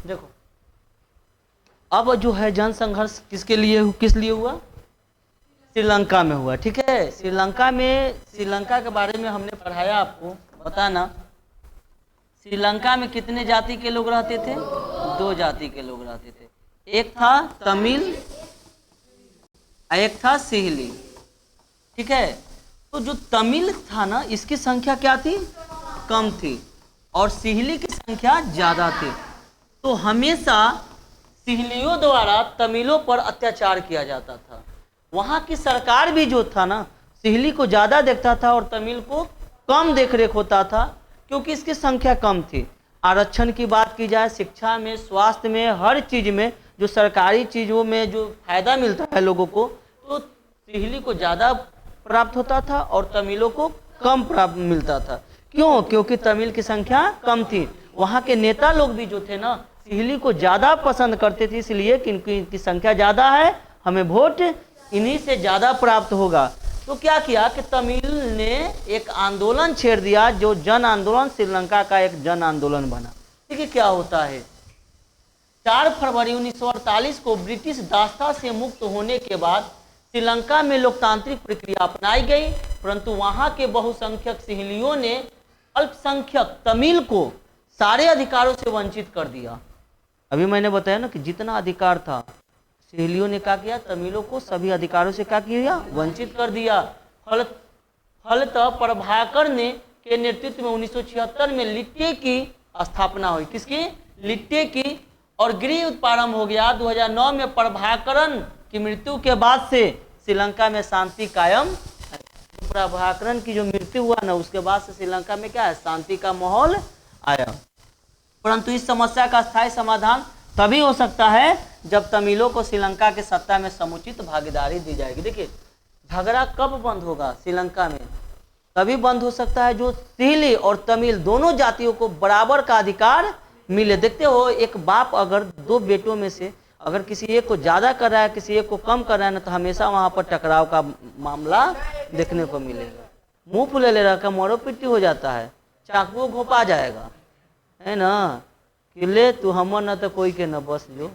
देखो अब जो है जन संघर्ष किसके लिए, किस लिए हुआ, श्रीलंका में हुआ। ठीक है, श्रीलंका के बारे में हमने पढ़ाया आपको, बताना श्रीलंका में कितने जाति के लोग रहते थे, 2 जाति के लोग रहते थे, एक था तमिल, एक था सिहली। ठीक है, तो जो तमिल था ना इसकी संख्या क्या थी, कम थी, और सिहली की संख्या ज्यादा थी। तो हमेशा सिहलियों द्वारा तमिलों पर अत्याचार किया जाता था। वहां की सरकार भी जो था ना सिहली को ज्यादा देखता था और तमिल को कम देखरेख होता था, क्योंकि इसकी संख्या कम थी। आरक्षण की बात की जाए, शिक्षा में, स्वास्थ्य में, हर चीज में, जो सरकारी चीजों में जो फायदा मिलता है लोगों को, तो सिहली को ज्यादा प्राप्त होता था और तमिलों को कम प्राप्त मिलता था। क्यों? क्योंकि तमिल की संख्या कम थी। वहाँ के नेता लोग भी जो थे ना सिहली को ज्यादा पसंद करते थे, इसलिए कि इनकी संख्या ज्यादा है, हमें वोट इन्हीं से ज्यादा प्राप्त होगा। तो क्या किया कि तमिल ने एक आंदोलन छेड़ दिया, जो जन आंदोलन श्रीलंका का एक जन आंदोलन बना। देखिए क्या होता है, 4 फरवरी 1948 को ब्रिटिश दास्ता से मुक्त होने के बाद श्रीलंका में लोकतांत्रिक प्रक्रिया अपनाई गई, परंतु वहां के बहुसंख्यक सिहलियों ने अल्पसंख्यक तमिल को सारे अधिकारों से वंचित कर दिया। अभी मैंने बताया ना कि जितना अधिकार था सिहलियों ने क्या किया, तमिलों को सभी अधिकारों से क्या किया, वंचित कर दिया। फलतः प्रभाकर ने के नेतृत्व में 1976 में लिट्टे की स्थापना हुई। किसकी? लिट्टे की। और गृह प्रारंभ हो गया। 2009 में प्रभाकरन की मृत्यु के बाद से श्रीलंका में शांति कायम। प्रभाकरन की जो मृत्यु हुआ ना उसके बाद से श्रीलंका में क्या है, शांति का माहौल आया। परंतु इस समस्या का स्थायी समाधान तभी हो सकता है जब तमिलों को श्रीलंका के सत्ता में समुचित भागीदारी दी जाएगी। देखिए झगड़ा कब बंद होगा श्रीलंका में, तभी बंद हो सकता है जो सिहली और तमिल दोनों जातियों को बराबर का अधिकार मिले। देखते हो एक बाप अगर 2 बेटों में से अगर किसी एक को ज्यादा कर रहा है, किसी एक को कम कर रहा है ना, तो हमेशा वहां पर टकराव का मामला देखने को मिलेगा। मुंह फुले ले रहा, मारो पिट्टी हो जाता है, चाकू घोपा जाएगा, है ना, कि ले तू हमर न तो कोई के न बस जो,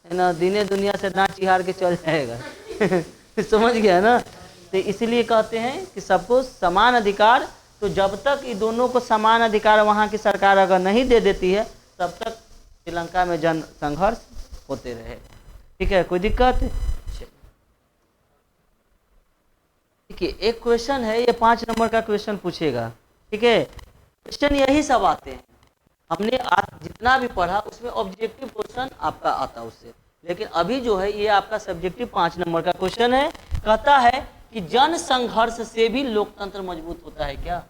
है ना, दिने दुनिया से ना चिहार के चल जाएगा। समझ गया ना। तो इसलिए कहते हैं कि सबको समान अधिकार। तो जब तक ये दोनों को समान अधिकार वहाँ की सरकार अगर नहीं दे देती है तब तक श्रीलंका में जन संघर्ष होते रहे। ठीक है, कोई दिक्कत? देखिए एक क्वेश्चन है, ये 5 नंबर का क्वेश्चन पूछेगा। ठीक है, क्वेश्चन यही सब आते हैं। हमने आज जितना भी पढ़ा उसमें ऑब्जेक्टिव क्वेश्चन आपका आता उससे, लेकिन अभी जो है ये आपका सब्जेक्टिव 5 नंबर का क्वेश्चन है। कहता है कि जन संघर्ष से भी लोकतंत्र मजबूत होता है क्या?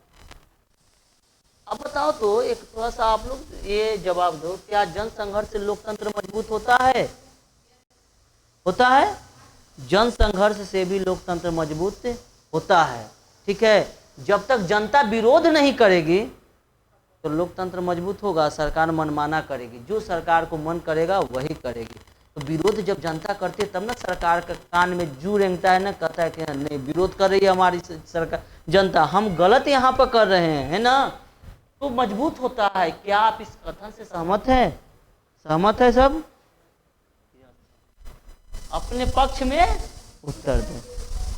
अब बताओ तो, एक थोड़ा सा आप लोग ये जवाब दो, क्या जन संघर्ष से लोकतंत्र मजबूत होता है? होता है? जन संघर्ष से भी लोकतंत्र मजबूत होता है। ठीक है, जब तक जनता विरोध नहीं करेगी तो लोकतंत्र मजबूत होगा। सरकार मनमाना करेगी, जो सरकार को मन करेगा वही करेगी। तो विरोध जब जनता करती है तब ना सरकार का कान में जू रेंगता है ना, कहता है कि नहीं विरोध कर रही है हमारी सरकार, जनता हम गलत यहाँ पर कर रहे हैं, है ना, तो मजबूत होता है। क्या आप इस कथन से सहमत हैं? सहमत है सब? अपने पक्ष में उत्तर दें।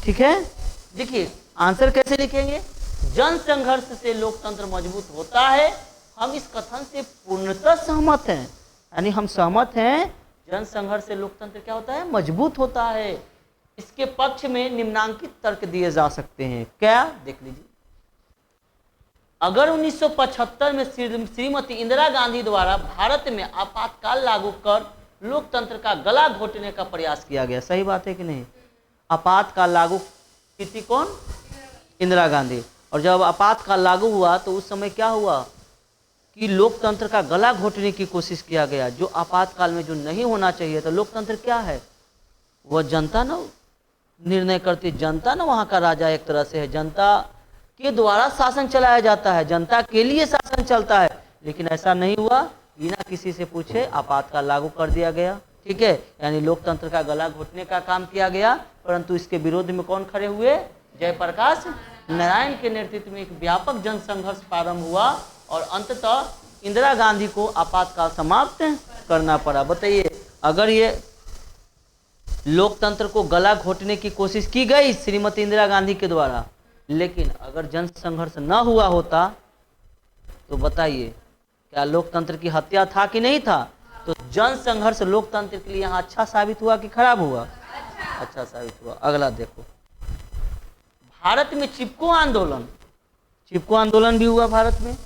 ठीक है, देखिए आंसर कैसे लिखेंगे? जन संघर्ष से लोकतंत्र मजबूत होता है। हम इस कथन से पूर्णतः सहमत हैं, यानी हम सहमत हैं जन संघर्ष से लोकतंत्र क्या होता है? मजबूत होता है। इसके पक्ष में निम्नांकित तर्क दिए जा सकते हैं। क्या? देख लीजिए। अगर 1975 में श्रीमती इंदिरा गांधी द्वारा भारत में आपातकाल लागू कर लोकतंत्र का गला घोटने का प्रयास किया गया, सही बात है कि नहीं? आपातकाल लागू की थी कौन? इंदिरा गांधी। और जब आपातकाल लागू हुआ तो उस समय क्या हुआ कि लोकतंत्र का गला घोटने की कोशिश किया गया, जो आपातकाल में जो नहीं होना चाहिए था। लोकतंत्र क्या है? वह जनता ना निर्णय करती, जनता ना वहाँ का राजा एक तरह से है, जनता के द्वारा शासन चलाया जाता है, जनता के लिए शासन चलता है। लेकिन ऐसा नहीं हुआ, बिना किसी से पूछे आपातकाल लागू कर दिया गया। ठीक है, यानी लोकतंत्र का गला घोटने का काम किया गया। परंतु इसके विरोध में कौन खड़े हुए? जयप्रकाश नारायण के नेतृत्व में एक व्यापक जन संघर्ष प्रारंभ हुआ और अंततः इंदिरा गांधी को आपातकाल समाप्त करना पड़ा। बताइए, अगर ये लोकतंत्र को गला घोटने की कोशिश की गई श्रीमती इंदिरा गांधी के द्वारा, लेकिन अगर जन संघर्ष न हुआ होता तो बताइए क्या लोकतंत्र की हत्या था कि नहीं था? तो जन संघर्ष लोकतंत्र के लिए यहाँ अच्छा साबित हुआ कि खराब हुआ? अच्छा साबित हुआ। अगला देखो, भारत में चिपको आंदोलन, चिपको आंदोलन भी हुआ भारत में,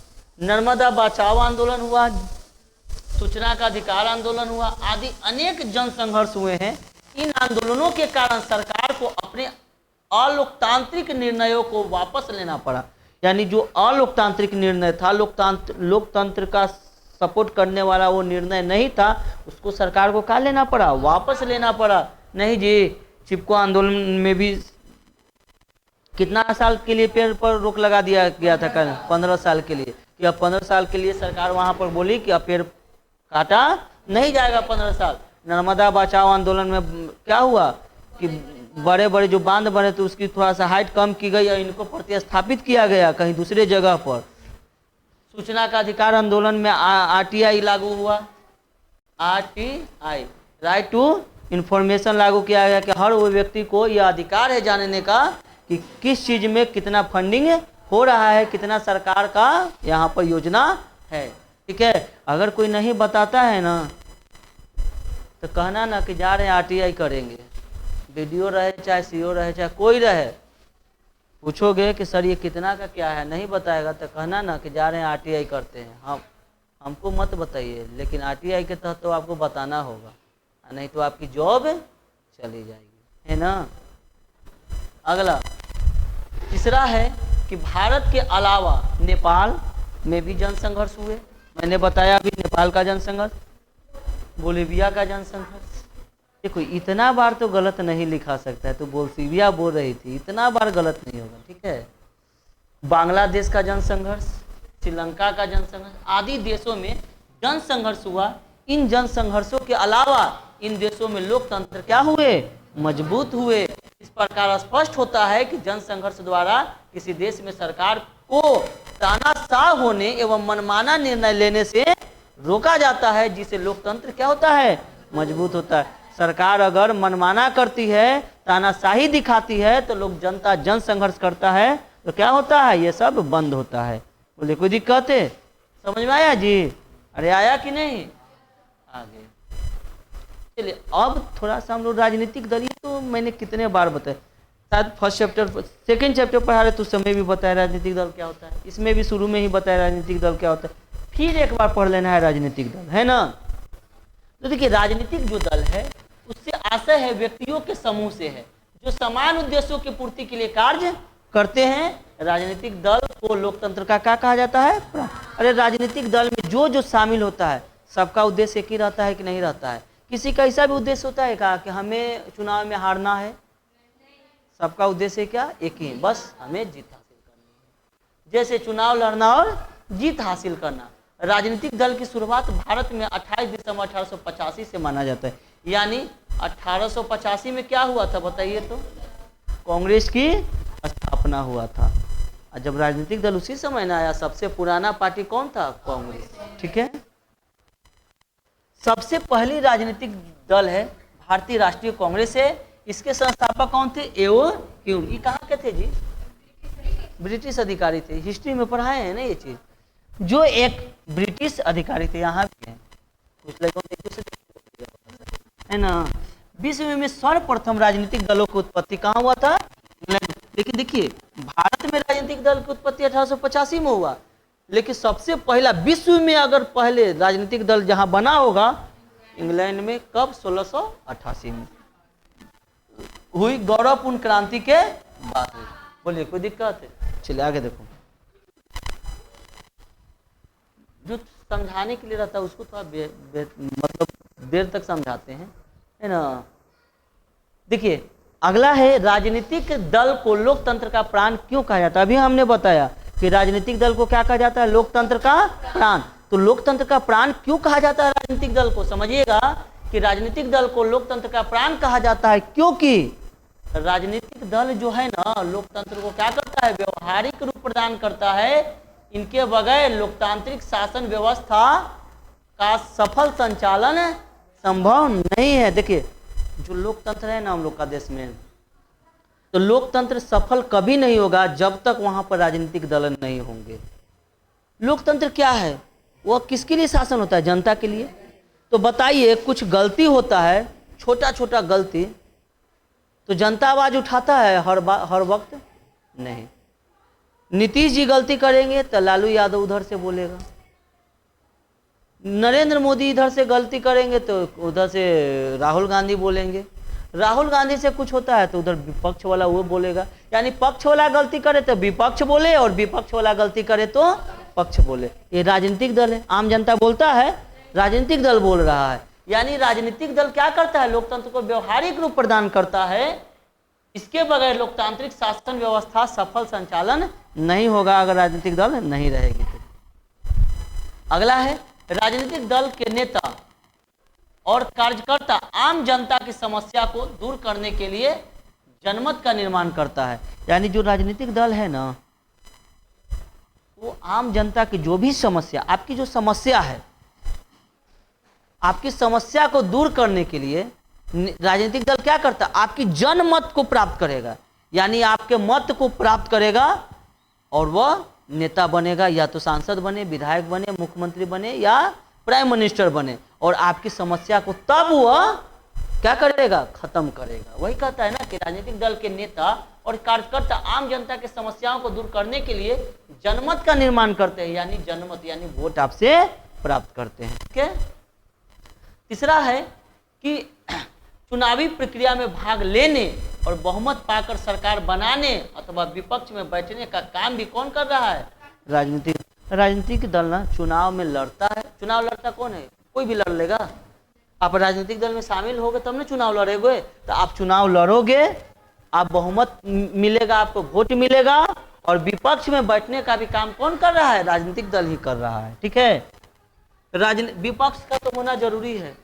नर्मदा बचाओ आंदोलन हुआ, सूचना का अधिकार आंदोलन हुआ, आदि अनेक जन संघर्ष हुए हैं। इन आंदोलनों के कारण सरकार को अपने अलोकतांत्रिक निर्णयों को वापस लेना पड़ा। यानी जो अलोकतांत्रिक निर्णय था, लोकतंत्र का सपोर्ट करने वाला वो निर्णय नहीं था, उसको सरकार को क्या लेना पड़ा? वापस लेना पड़ा। नहीं जी, चिपको आंदोलन में भी कितना साल के लिए पेड़ पर रोक लगा दिया गया था? 15 साल के लिए। कि अब 15 साल के लिए सरकार वहां पर बोली कि अब पेड़ काटा नहीं जाएगा 15 साल। नर्मदा बचाओ आंदोलन में क्या हुआ कि बड़े बड़े जो बांध बने थे उसकी थोड़ा सा हाइट कम की गई और इनको प्रतिस्थापित किया गया कहीं दूसरे जगह पर। सूचना का अधिकार आंदोलन में आरटीआई लागू हुआ, आरटीआई, राइट टू इंफॉर्मेशन लागू किया गया कि हर वो व्यक्ति को यह अधिकार है जानने का कि किस चीज में कितना फंडिंग हो रहा है, कितना सरकार का यहाँ पर योजना है। ठीक है, अगर कोई नहीं बताता है ना तो कहना ना कि जा रहे हैं आरटीआई करेंगे, वीडियो रहे चाहे सीओ रहे चाहे कोई रहे, पूछोगे कि सर ये कितना का क्या है, नहीं बताएगा तो कहना ना कि जा रहे हैं आरटीआई करते हैं। हमको मत बताइए, लेकिन आरटीआई के तहत तो आपको बताना होगा, नहीं तो आपकी जॉब चली जाएगी, है ना। अगला तीसरा है कि भारत के अलावा नेपाल में भी जनसंघर्ष हुए। मैंने बताया अभी नेपाल का जनसंघर्ष, बोलिविया का जनसंघर्ष। देखो इतना बार तो गलत नहीं लिखा सकता है, तो बोलिविया बोल रही थी, इतना बार गलत नहीं होगा, ठीक है। बांग्लादेश का जनसंघर्ष, श्रीलंका का जनसंघर्ष आदि देशों में जनसंघर्ष हुआ। इन जनसंघर्षों के अलावा इन देशों में लोकतंत्र क्या हुए? मजबूत हुए। इस प्रकार स्पष्ट होता है कि जनसंघर्ष द्वारा किसी देश में सरकार को तानाशाह होने एवं मनमाना निर्णय लेने से रोका जाता है, जिससे लोकतंत्र क्या होता है? मजबूत होता है। सरकार अगर मनमाना करती है, तानाशाही दिखाती है, तो लोग जनता जन संघर्ष करता है तो क्या होता है? ये सब बंद होता है। बोले कोई दिक्कत है? समझ में आया जी? अरे आया कि नहीं? आगे चलिए, अब थोड़ा सा हम लोग राजनीतिक दल, ये तो मैंने कितने बार बताया, शायद फर्स्ट चैप्टर सेकंड चैप्टर पढ़ा रहे तो उस समय भी बताया राजनीतिक दल क्या होता है, इसमें भी शुरू में ही बताया राजनीतिक दल क्या होता है, फिर एक बार पढ़ लेना है राजनीतिक दल, है ना। तो देखिए राजनीतिक जो दल है उससे आशय है व्यक्तियों के समूह से है जो समान उद्देश्यों की पूर्ति के लिए कार्य करते हैं। राजनीतिक दल को लोकतंत्र का क्या कहा जाता है? अरे राजनीतिक दल में जो जो शामिल होता है सबका उद्देश्य एक ही रहता है कि नहीं रहता है? किसी का ऐसा भी उद्देश्य होता है क्या कि हमें चुनाव में हारना है? सबका उद्देश्य क्या? एक ही, बस हमें जीत हासिल करनी है। जैसे चुनाव लड़ना और जीत हासिल करना। राजनीतिक दल की शुरुआत भारत में 28 दिसंबर 1885 से माना जाता है। यानी 1885 में क्या हुआ था बताइए तो? कांग्रेस की स्थापना हुआ था। और जब राजनीतिक दल उसी समय ना आया, सबसे पुराना पार्टी कौन था? कांग्रेस, ठीक है। सबसे पहली राजनीतिक दल है भारतीय राष्ट्रीय कांग्रेस है। इसके संस्थापक कौन थे? एओ क्यूम। ये कहाँ के थे जी? ब्रिटिश अधिकारी थे। हिस्ट्री में पढ़ाए हैं ना ये चीज। जो एक ब्रिटिश अधिकारी थे, यहाँ भी हैं कुछ लोगों है ना। विश्व में सर्वप्रथम राजनीतिक दलों की उत्पत्ति कहाँ हुआ था? इंग्लैंड। लेकिन देखिए भारत में राजनीतिक दल की उत्पत्ति 1885 में हुआ, लेकिन सबसे पहला विश्व में अगर पहले राजनीतिक दल जहां बना होगा इंग्लैंड में, कब? 1688 में हुई गौरवपूर्ण क्रांति के बाद। बोलिए कोई दिक्कत है? चलिए आगे देखो। जो समझाने के लिए रहता है उसको थोड़ा मतलब देर तक समझाते हैं, है ना। देखिए अगला है राजनीतिक दल को लोकतंत्र का प्राण क्यों कहा जाता है। अभी हमने बताया कि राजनीतिक दल को क्या कहा जाता है? लोकतंत्र का प्राण। तो लोकतंत्र का प्राण क्यों कहा जाता है राजनीतिक दल को? समझिएगा कि राजनीतिक दल को लोकतंत्र का प्राण कहा जाता है क्योंकि राजनीतिक दल जो है ना लोकतंत्र को क्या करता है? व्यवहारिक रूप प्रदान करता है। इनके बगैर लोकतांत्रिक शासन व्यवस्था का सफल संचालन संभव नहीं है। देखिए जो लोकतंत्र है ना हम लोग का देश में, तो लोकतंत्र सफल कभी नहीं होगा जब तक वहां पर राजनीतिक दल नहीं होंगे। लोकतंत्र क्या है, वह किसके लिए शासन होता है? जनता के लिए। तो बताइए कुछ गलती होता है, छोटा छोटा गलती, तो जनता आवाज उठाता है हर वक्त? नहीं। नीतीश जी गलती करेंगे तो लालू यादव उधर से बोलेगा, नरेंद्र मोदी इधर से गलती करेंगे तो उधर से राहुल गांधी बोलेंगे, राहुल गांधी से कुछ होता है तो उधर विपक्ष वाला वो बोलेगा। यानी पक्ष वाला गलती करे तो विपक्ष बोले और विपक्ष वाला गलती करे तो पक्ष बोले। ये राजनीतिक दल है। आम जनता बोलता है, राजनीतिक दल बोल रहा है। यानी राजनीतिक दल क्या करता है? लोकतंत्र को व्यवहारिक रूप प्रदान करता है। इसके बगैर लोकतांत्रिक शासन व्यवस्था सफल संचालन नहीं होगा अगर राजनीतिक दल नहीं रहेगी तो। अगला है राजनीतिक दल के नेता और कार्यकर्ता आम जनता की समस्या को दूर करने के लिए जनमत का निर्माण करता है। यानी जो राजनीतिक दल है ना, वो आम जनता की जो भी समस्या, आपकी जो समस्या है, आपकी समस्या को दूर करने के लिए राजनीतिक दल क्या करता है? आपकी जनमत को प्राप्त करेगा। यानी आपके मत को प्राप्त करेगा और वह नेता बनेगा, या तो सांसद बने, विधायक बने, मुख्यमंत्री बने या प्राइम मिनिस्टर बने, और आपकी समस्या को तब वह क्या करेगा? खत्म करेगा। वही कहता है ना कि राजनीतिक दल के नेता और कार्यकर्ता आम जनता की समस्याओं को दूर करने के लिए जनमत का निर्माण करते हैं। यानी जनमत यानी वोट आपसे प्राप्त करते हैं। ठीक है। तीसरा है कि चुनावी प्रक्रिया में भाग लेने और बहुमत पाकर सरकार बनाने अथवा विपक्ष में बैठने का काम भी कौन कर रहा है? राजनीतिक दल ना चुनाव में लड़ता है। चुनाव लड़ता कौन है? कोई भी लड़ लेगा। आप राजनीतिक दल में शामिल होगे तब ना चुनाव लड़ोगे। तो आप चुनाव लड़ोगे, आप बहुमत मिलेगा, आपको वोट मिलेगा, और विपक्ष में बैठने का भी काम कौन कर रहा है? राजनीतिक दल ही कर रहा है। ठीक है। विपक्ष का तो होना जरूरी है,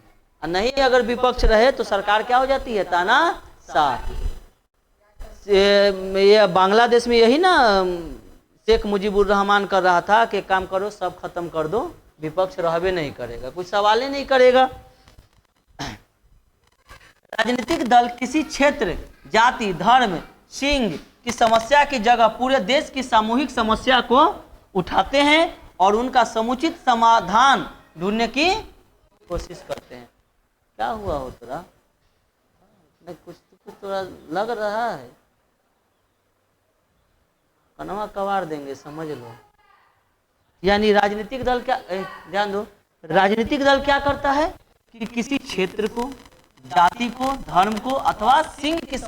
नहीं अगर विपक्ष रहे तो सरकार क्या हो जाती है? तानाशाह। ये बांग्लादेश में यही ना शेख मुजीबुर रहमान कर रहा था कि काम करो सब खत्म कर दो, विपक्ष रहबे नहीं करेगा, कुछ सवाल ही नहीं करेगा। राजनीतिक दल किसी क्षेत्र, जाति, धर्म, सिंह की समस्या की जगह पूरे देश की सामूहिक समस्या को उठाते हैं और उनका समुचित समाधान ढूंढने की कोशिश करते हैं। क्या हुआ हो तोरा? नहीं कुछ थोड़ा लग रहा है, कनवा कबाड़ देंगे, समझ लो। यानी राजनीतिक दल क्या, ध्यान दो, राजनीतिक दल क्या करता है कि किसी क्षेत्र को, जाति को, धर्म को अथवा सिंह की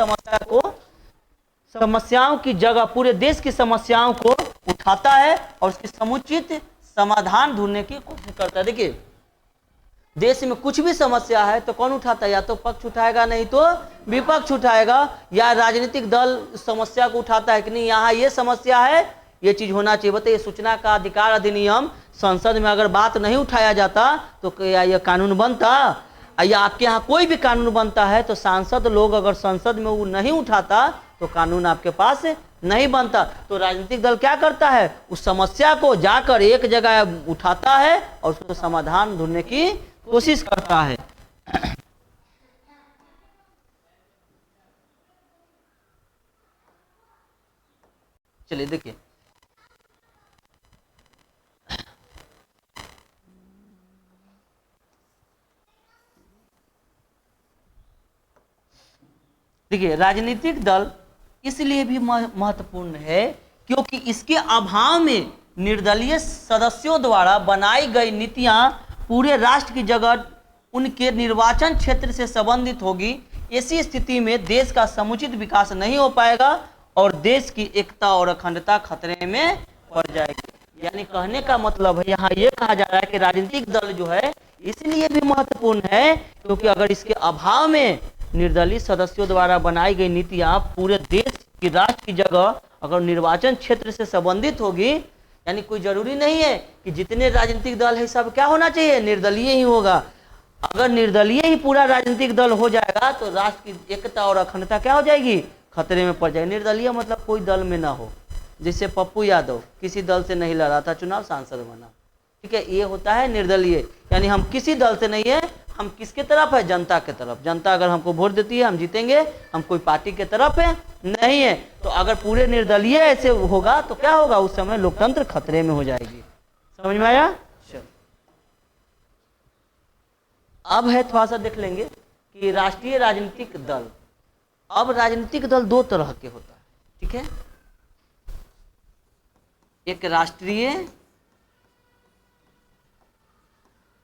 समस्याओं की जगह पूरे देश की समस्याओं को उठाता है और उसकी समुचित समाधान ढूंढने की कोशिश करता है। देखिए देश में कुछ भी समस्या है तो कौन उठाता है? या तो पक्ष उठाएगा, नहीं तो विपक्ष उठाएगा। या राजनीतिक दल समस्या को उठाता है कि नहीं यहाँ ये समस्या है, ये चीज होना चाहिए। बताइए सूचना का अधिकार अधिनियम संसद में अगर बात नहीं उठाया जाता तो क्या यह कानून बनता? या आपके यहाँ कोई भी कानून बनता है तो सांसद लोग अगर संसद में वो नहीं उठाता तो कानून आपके पास नहीं बनता। तो राजनीतिक दल क्या करता है? उस समस्या को जाकर एक जगह उठाता है और उसको समाधान ढूंढने की कोशिश करता है। चलिए देखिए राजनीतिक दल इसलिए भी महत्वपूर्ण है क्योंकि इसके अभाव में निर्दलीय सदस्यों द्वारा बनाई गई नीतियां पूरे राष्ट्र की जगह उनके निर्वाचन क्षेत्र से संबंधित होगी। ऐसी स्थिति में देश का समुचित विकास नहीं हो पाएगा और देश की एकता और अखंडता खतरे में पड़ जाएगी। यानी कहने का मतलब है यहाँ ये कहा जा रहा है कि राजनीतिक दल जो है इसलिए भी महत्वपूर्ण है क्योंकि अगर इसके अभाव में निर्दलीय सदस्यों द्वारा बनाई गई नीतियां पूरे देश की राष्ट्र की जगह अगर निर्वाचन क्षेत्र से संबंधित होगी, यानी कोई जरूरी नहीं है कि जितने राजनीतिक दल है सब क्या होना चाहिए? निर्दलीय ही होगा। अगर निर्दलीय ही पूरा राजनीतिक दल हो जाएगा तो राष्ट्र की एकता और अखंडता क्या हो जाएगी? खतरे में पड़ जाएगी। निर्दलीय मतलब कोई दल में ना हो। जैसे पप्पू यादव किसी दल से नहीं लड़ा था, चुनाव सांसद बना, ठीक है, ये होता है निर्दलीय। यानी हम किसी दल से नहीं है, हम किसके तरफ है? जनता के तरफ। जनता अगर हमको वोट देती है हम जीतेंगे, हम कोई पार्टी के तरफ है नहीं है। तो अगर पूरे निर्दलीय ऐसे होगा तो क्या होगा? उस समय लोकतंत्र खतरे में हो जाएगी। समझ में आया? अब है थोड़ा सा देख लेंगे कि राष्ट्रीय राजनीतिक दल। अब राजनीतिक दल दो तरह के होता है, ठीक है? एक राष्ट्रीय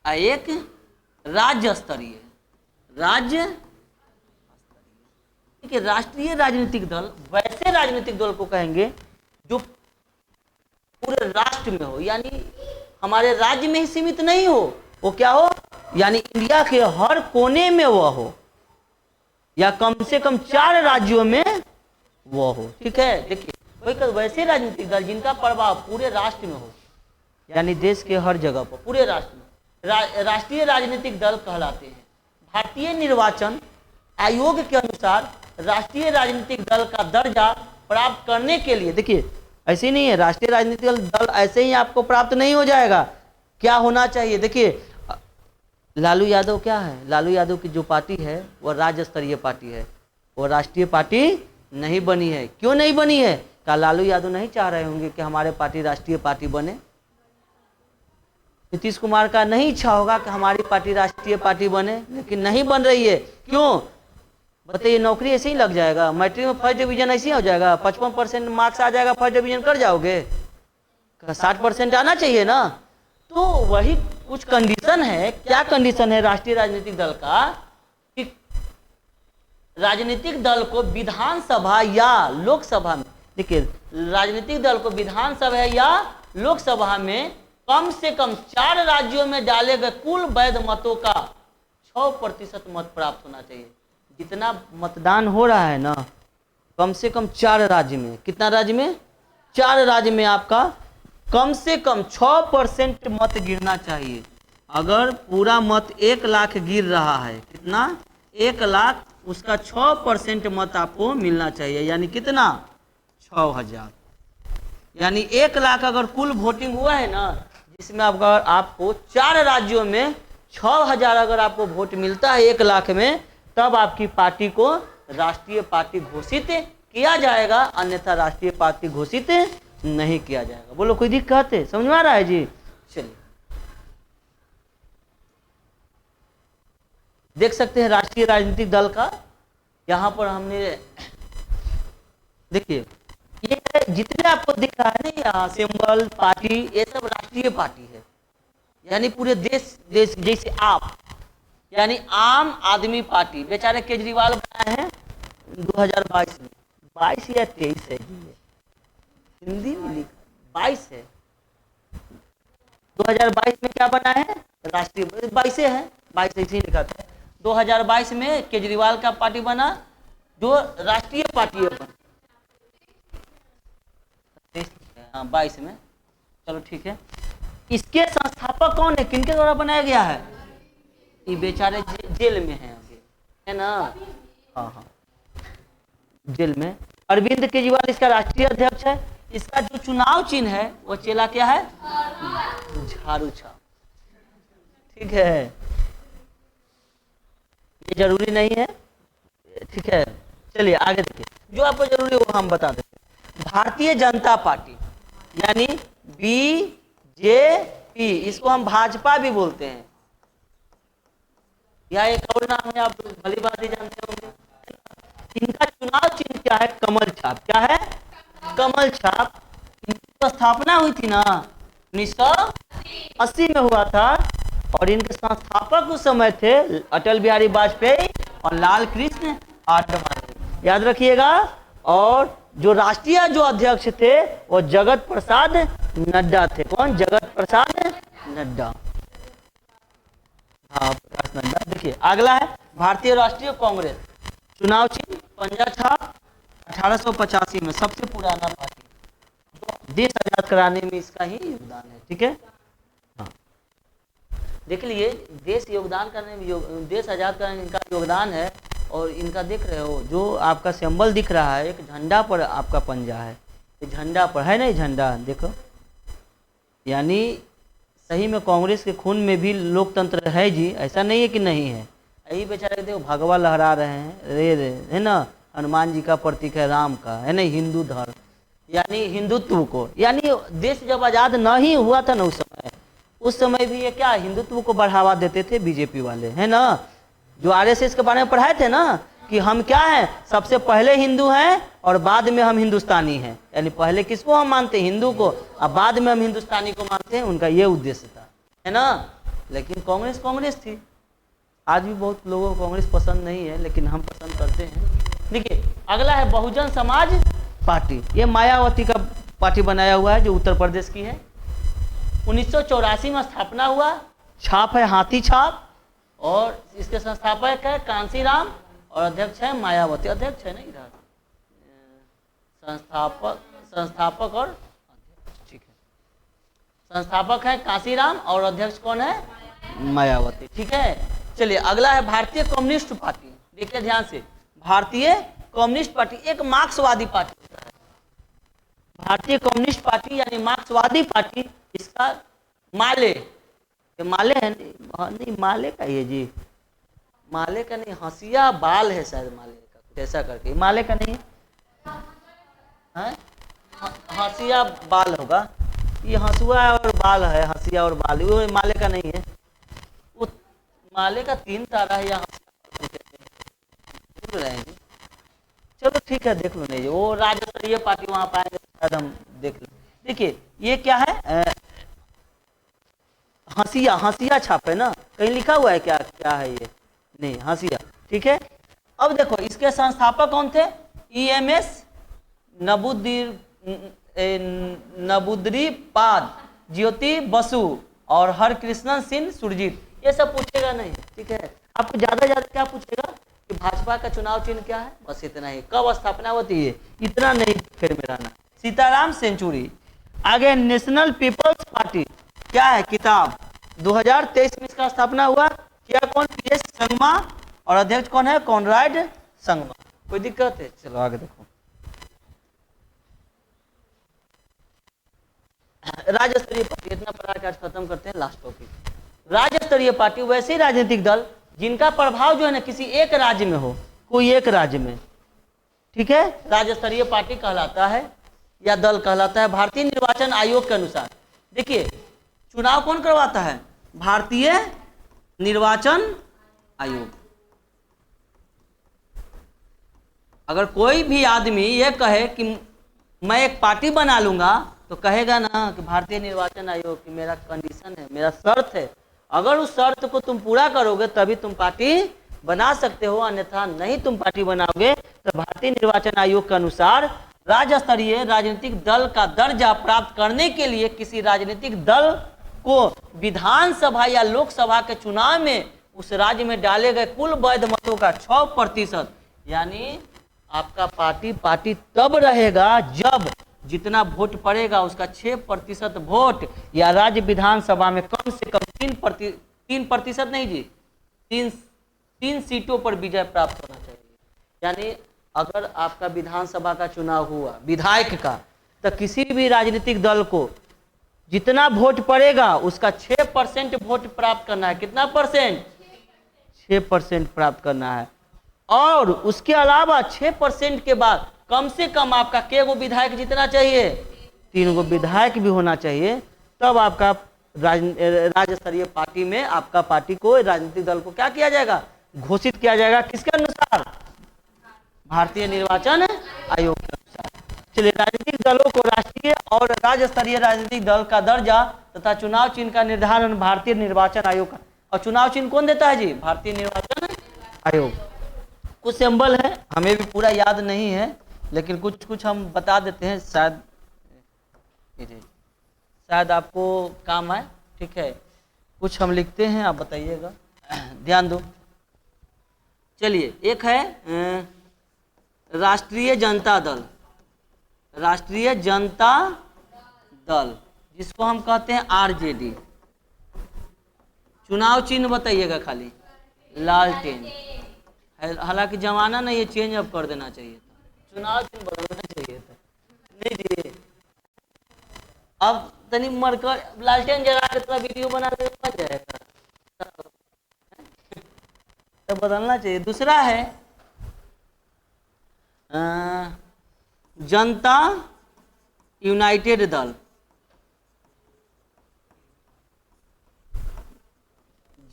और एक राज्य स्तरीय। राज्य ठीक है। राष्ट्रीय राजनीतिक दल वैसे राजनीतिक दल को कहेंगे जो पूरे राष्ट्र में हो, यानी हमारे राज्य में ही सीमित नहीं हो। वो क्या हो? यानी इंडिया के हर कोने में वह हो, या कम से कम 4 राज्यों में वह हो, ठीक है? देखिए वैसे राजनीतिक दल जिनका प्रभाव पूरे राष्ट्र में हो, यानी देश के हर जगह पर, पूरे राष्ट्र में, राष्ट्रीय राजनीतिक दल कहलाते हैं। भारतीय निर्वाचन आयोग के अनुसार राष्ट्रीय राजनीतिक दल का दर्जा प्राप्त करने के लिए, देखिए ऐसे नहीं है, राष्ट्रीय राजनीतिक दल ऐसे ही आपको प्राप्त नहीं हो जाएगा। क्या होना चाहिए? देखिए लालू यादव क्या है? लालू यादव की जो पार्टी है वह राज्य स्तरीय पार्टी है, वो राष्ट्रीय पार्टी नहीं बनी है। क्यों नहीं बनी है? क्या लालू यादव नहीं चाह रहे होंगे कि हमारे पार्टी राष्ट्रीय पार्टी बने? नीतीश कुमार का नहीं इच्छा होगा कि हमारी पार्टी राष्ट्रीय पार्टी बने, लेकिन नहीं बन रही है। क्यों बताइए? नौकरी ऐसे ही लग जाएगा, मैट्रिक में फर्स्ट डिवीजन ऐसे ही हो जाएगा, 55% मार्क्स आ जाएगा, फर्स्ट डिवीजन कर जाओगे? 60% आना चाहिए ना। तो वही कुछ कंडीशन है। क्या कंडीशन है राष्ट्रीय राजनीतिक दल का? कि राजनीतिक दल को विधानसभा या लोकसभा में, देखिए राजनीतिक दल को विधानसभा या लोकसभा में कम से कम 4 राज्यों में डाले गए कुल वैध मतों का 6% मत प्राप्त होना चाहिए। जितना मतदान हो रहा है ना, कम से कम 4 राज्य में, कितना राज्य में? 4 राज्य में आपका कम से कम 6% मत गिरना चाहिए। अगर पूरा मत 1 लाख गिर रहा है, कितना? 1 लाख, उसका 6% मत आपको मिलना चाहिए, यानी कितना? 6000। यानी 1 लाख अगर कुल वोटिंग हुआ है ना, जिसमें आपको 4 राज्यों में 6000 अगर आपको वोट मिलता है 1 लाख में, तब आपकी पार्टी को राष्ट्रीय पार्टी घोषित किया जाएगा, अन्यथा राष्ट्रीय पार्टी घोषित नहीं किया जाएगा। बोलो कोई दिक्कत है? समझ में आ रहा है जी? चलिए देख सकते हैं राष्ट्रीय राजनीतिक दल का। यहाँ पर हमने देखिए ये जितने आपको दिख रहा है ना, यहाँ सिंबल पार्टी, ये सब राष्ट्रीय पार्टी है। यानी पूरे देश जैसे आप, यानी आम आदमी पार्टी, बेचारे केजरीवाल बनाए हैं 2022 में, 22 या 23 है, हिंदी में लिखा 22 है। 2022 में क्या बना है? राष्ट्रीय 22 है, 22 ऐसे ही लिखा था। 2022 में केजरीवाल का पार्टी बना जो राष्ट्रीय पार्टी है, बना। हाँ 22 में, चलो ठीक है। इसके संस्थापक कौन है? किनके द्वारा बनाया गया है? ये बेचारे जेल में हैं अभी, है ना? हाँ जेल में। अरविंद केजरीवाल इसका राष्ट्रीय अध्यक्ष है। इसका जो चुनाव चिन्ह है वो चेला क्या है? झाड़ू छाप, ठीक है? ये जरूरी नहीं है, ठीक है? चलिए आगे देखिए, जो आपको जरूरी है वो हम बता देते हैं। भारतीय जनता पार्टी यानी बीजेपी, इसको हम भाजपा भी बोलते हैं, या एक और नाम है, आप भली बात ही जानते होंगे। इनका चुनाव चिन्ह क्या है? कमल छाप। क्या है? कमल छाप। इनकी स्थापना हुई थी ना 1980 में हुआ था, और इनके संस्थापक उस समय थे अटल बिहारी वाजपेयी और लाल कृष्ण आडवाणी, याद रखिएगा। और जो राष्ट्रीय जो अध्यक्ष थे वो जगत प्रसाद नड्डा थे। कौन? जगत प्रसाद नड्डा। हाँ प्रकाश नड्डा। देखिए अगला है भारतीय राष्ट्रीय कांग्रेस। चुनाव चिन्ह पंजा छाप, 1885 में, सबसे पुराना पार्टी, जो देश आजाद कराने में इसका ही योगदान है, ठीक है? हाँ देख लीजिए, देश योगदान करने में, देश आजाद कराने में इनका योगदान है। और इनका देख रहे हो जो आपका सिंबल दिख रहा है, एक झंडा पर आपका पंजा है, झंडा पर है ना, झंडा देखो, यानी सही में कांग्रेस के खून में भी लोकतंत्र है जी, ऐसा नहीं है कि नहीं है। यही बेचारे देखो भगवा लहरा रहे हैं, रे है ना, हनुमान जी का प्रतीक है, राम का है ना, हिंदू धर्म यानी हिंदुत्व को, यानी देश जब आज़ाद न ही हुआ था ना उस समय भी ये क्या हिंदुत्व को बढ़ावा देते थे बीजेपी वाले, है ना, जो आरएसएस के बारे में पढ़ाए थे ना कि हम क्या हैं, सबसे पहले हिंदू हैं और बाद में हम हिंदुस्तानी हैं, यानी पहले किसको हम मानते हैं, हिंदू को, और बाद में हम हिंदुस्तानी को मानते हैं, उनका ये उद्देश्य था, है ना। लेकिन कांग्रेस थी। आज भी बहुत लोगों को कांग्रेस पसंद नहीं है, लेकिन हम पसंद करते हैं। देखिए अगला है बहुजन समाज पार्टी। ये मायावती का पार्टी बनाया हुआ है जो उत्तर प्रदेश की है। 1984 में स्थापना हुआ, छाप है हाथी छाप, और इसके संस्थापक है कांसीराम और अध्यक्ष है मायावती। अध्यक्ष है ना इधर, संस्थापक और अध्यक्ष, ठीक है। संस्थापक है कांसीराम और अध्यक्ष कौन है, मायावती, ठीक है। चलिए अगला है भारतीय कम्युनिस्ट पार्टी। देखिए ध्यान से, भारतीय कम्युनिस्ट पार्टी एक मार्क्सवादी पार्टी है। भारतीय कम्युनिस्ट पार्टी यानी मार्क्सवादी पार्टी, इसका माले, ये माले है नहीं, माले का ये जी, माले का नहीं, हंसिया बाल है शायद माले का, कुछ ऐसा करके, माले का नहीं है, हंसिया बाल होगा, ये हंसुआ और बाल है, हंसिया और बाल, वो माले का नहीं है। वो माले का 3 तारा है, यहाँ भूल रहे हैं। चलो ठीक है, देख लो, नहीं वो राज्य स्तरीय पार्टी वहां पाएंगे शायद हम देख लें। देखिए ये क्या है, हंसिया छाप है ना, कहीं लिखा हुआ है क्या, क्या है ये, नहीं, हंसिया, ठीक है। अब देखो इसके संस्थापक कौन थे, EMS नबुद्रीपाद, ज्योति बसु और हरकृष्णन सिंह सुरजीत। ये सब पूछेगा नहीं, ठीक है। आपको ज्यादा क्या पूछेगा कि भाजपा का चुनाव चिन्ह क्या है, बस इतना ही, कब स्थापना होती है, इतना नहीं फिर में रहना। सीताराम सेंचुरी। आगे नेशनल पीपल्स पार्टी क्या है, किताब, 2023 में इसका स्थापना हुआ, क्या कौन, PS संगमा और अध्यक्ष कौन है, कॉनराड संगमा। कोई दिक्कत है, चलो आगे देखो। राज्य स्तरीय पार्टी, इतना पढ़ा के आज खत्म करते हैं, लास्ट टॉपिक। राज्य स्तरीय पार्टी वैसे ही राजनीतिक दल जिनका प्रभाव जो है ना किसी एक राज्य में हो, कोई एक राज्य में, ठीक है, राज्य स्तरीय पार्टी कहलाता है या दल कहलाता है। भारतीय निर्वाचन आयोग के अनुसार, देखिए चुनाव कौन करवाता है, भारतीय निर्वाचन आयोग। अगर कोई भी आदमी ये कहे कि मैं एक पार्टी बना लूंगा, तो कहेगा ना कि भारतीय निर्वाचन आयोग की मेरा कंडीशन है, मेरा शर्त है, अगर उस शर्त को तुम पूरा करोगे तभी तुम पार्टी बना सकते हो, अन्यथा नहीं तुम पार्टी बनाओगे। तो भारतीय निर्वाचन आयोग के अनुसार राज्य स्तरीय राजनीतिक दल का दर्जा प्राप्त करने के लिए किसी राजनीतिक दल को विधानसभा या लोकसभा के चुनाव में उस राज्य में डाले गए कुल वैध मतों का 6%, यानी आपका पार्टी तब रहेगा जब जितना वोट पड़ेगा उसका 6% वोट या राज्य विधानसभा में कम से कम 3% नहीं जी, 3 सीटों पर विजय प्राप्त होना चाहिए। यानी अगर आपका विधानसभा का चुनाव हुआ विधायक का, तो किसी भी राजनीतिक दल को जितना वोट पड़ेगा उसका 6% वोट प्राप्त करना है। कितना परसेंट, 6% प्राप्त करना है। और उसके अलावा 6% के बाद कम से कम आपका के गो विधायक जीतना चाहिए, 3 गो विधायक भी होना चाहिए, तब आपका राज्य स्तरीय पार्टी में आपका पार्टी को, राजनीतिक दल को क्या किया जाएगा, घोषित किया जाएगा। किसके अनुसार, भारतीय निर्वाचन आयोग के अनुसार। चलिए, राजनीतिक दलों को राष्ट्रीय और राज्य स्तरीय राजनीतिक दल का दर्जा तथा चुनाव चिन्ह का निर्धारण भारतीय निर्वाचन आयोग का। और चुनाव चिन्ह कौन देता है जी, भारतीय निर्वाचन आयोग। कुछ सिंबल है, हमें भी पूरा याद नहीं है, लेकिन कुछ हम बता देते हैं, शायद आपको काम आए, ठीक है। कुछ हम लिखते हैं, आप बताइएगा, ध्यान दो। चलिए, एक है राष्ट्रीय जनता दल, राष्ट्रीय जनता दल जिसको हम कहते हैं RJD। चुनाव चिन्ह बताइएगा खाली, लालटेन। हालांकि जमाना नहीं, ये चेंज अब कर देना चाहिए था, चुनाव चिन्ह बदलना चाहिए था, नहीं जी। अब तनी मरकर लालटेन जला के थोड़ा वीडियो बना दे बच जाएगा। तो बदलना चाहिए। दूसरा है जनता यूनाइटेड दल,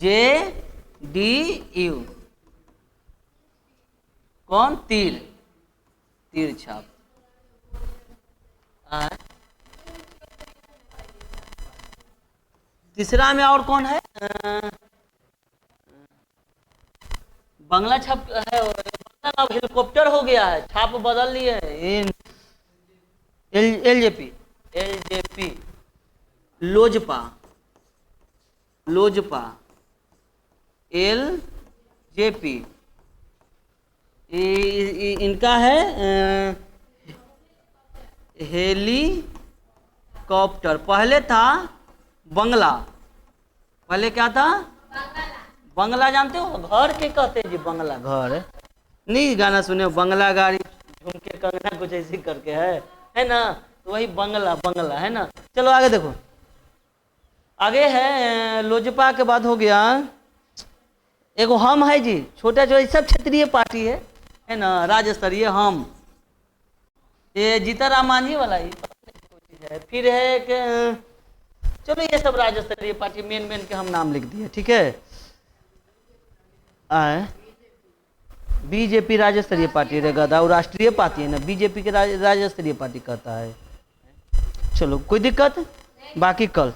JDU। कौन? तीर, तीर छाप। तीसरा में और कौन है? बंगला छाप है, बंगला अब हेलीकॉप्टर हो गया है, छाप बदल लिए है। एलजेपी, लोजपा, LJP, इनका है हेलीकॉप्टर। पहले था बंगला, पहले क्या था? बंगला जानते हो? घर के कहते हैं जी, बंगला घर। नहीं गाना सुने बंगला गाड़ी झुमके कंगना कुछ ऐसी करके है ना, तो वही बंगला है ना। चलो आगे देखो, आगे है लोजपा के बाद हो गया एगो हम है जी, छोटा जो सब क्षेत्रीय पार्टी है ना, राज्य स्तरीय हम, ये जीताराम मांझी वाला ही है। फिर है कि चलो ये सब राज्य स्तरीय पार्टी मेन के हम नाम लिख दिए, ठीक है। बीजेपी राज्य स्तरीय पार्टी रहेगा, और राष्ट्रीय पार्टी है ना, बीजेपी के राज्य स्तरीय पार्टी कहता है। चलो कोई दिक्कत? बाकी कल